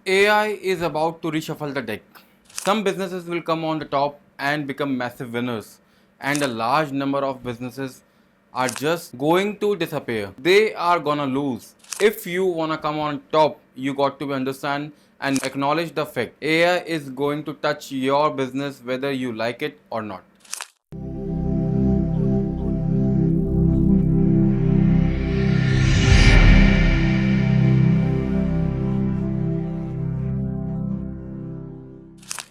AI is about to reshuffle the deck. Some businesses will come on the top and become massive winners, and a large number of businesses are just going to disappear. They are gonna lose. If you wanna come on top, you got to understand and acknowledge the fact AI is going to touch your business whether you like it or not.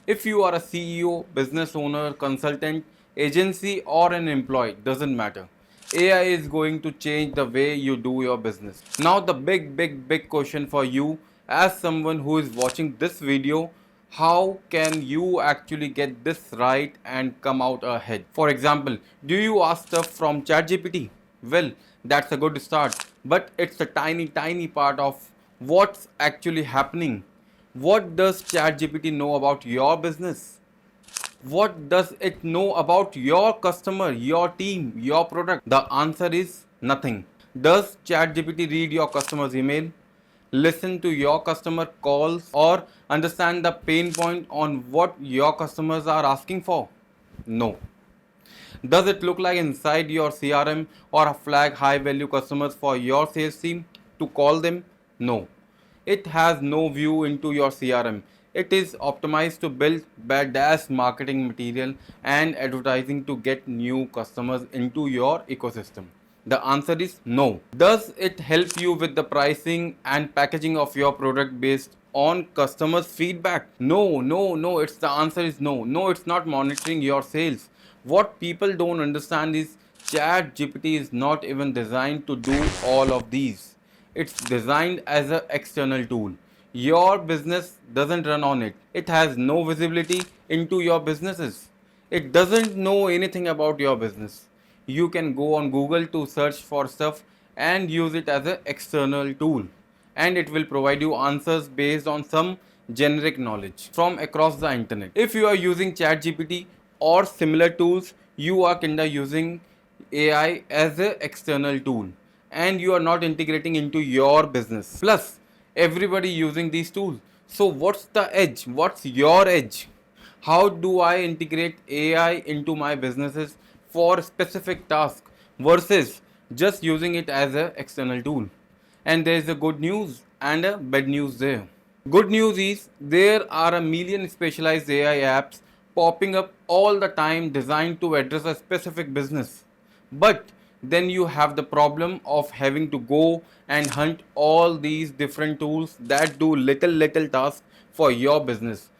If you are a CEO, business owner, consultant, agency, or an employee, doesn't matter. AI is going to change the way you do your business. Now, the big question for you as someone who is watching this video, how can you actually get this right and come out ahead? For example, do you ask stuff from ChatGPT? Well, that's a good start, but it's a tiny part of what's actually happening. What does ChatGPT know about your business? What does it know about your customer, your team, your product? The answer is nothing. Does ChatGPT read your customer's email, listen to your customer calls, or understand the pain point on what your customers are asking for? No. Does it look like inside your CRM or flag high value customers for your sales team to call them? No. It has no view into your CRM. It is optimized to build badass marketing material and advertising to get new customers into your ecosystem. The answer is no. Does it help you with the pricing and packaging of your product based on customers' feedback? No. It's the answer is no. No, it's not monitoring your sales. What people don't understand is ChatGPT is not even designed to do all of these. It's designed as an external tool. Your business doesn't run on it. It has no visibility into your businesses. It doesn't know anything about your business. You can go on Google to search for stuff and use it as an external tool, and it will provide you answers based on some generic knowledge from across the internet. If you are using ChatGPT or similar tools, you are kinda using AI as an external tool and you are not integrating into your business. Plus, everybody using these tools. So what's the edge? What's your edge? How do I integrate AI into my businesses for specific tasks versus just using it as an external tool? And there is a good news and a bad news there. Good news is there are a million specialized AI apps popping up all the time designed to address a specific business. But then you have the problem of having to go and hunt all these different tools that do little tasks for your business.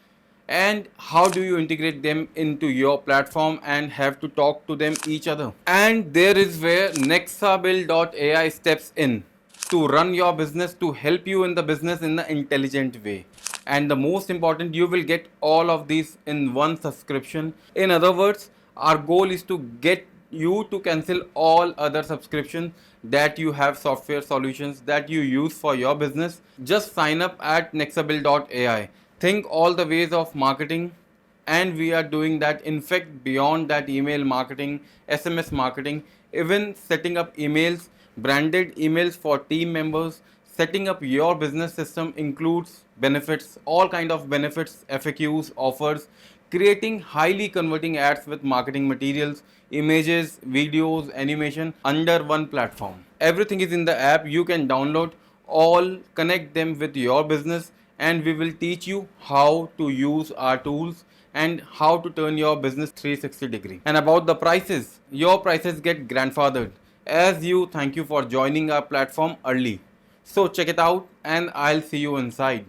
And how do you integrate them into your platform and have to talk to them each other? And there is where Nexabuild.ai steps in to run your business, to help you in the business in the intelligent way. And the most important, you will get all of these in one subscription. In other words, our goal is to get you to cancel all other subscriptions that you have, software solutions that you use for your business. Just sign up at Nexabuild.ai. Think all the ways of marketing, and we are doing that. In fact, beyond that, email marketing, SMS marketing, even setting up emails, branded emails for team members. Setting up your business system includes benefits, all kind of benefits, FAQs, offers, creating highly converting ads with marketing materials, images, videos, animation under one platform. Everything is in the app. You can download all, connect them with your business, and we will teach you how to use our tools and how to turn your business 360 degree. And about the prices, your prices get grandfathered as you thank you for joining our platform early. So check it out and I'll see you inside.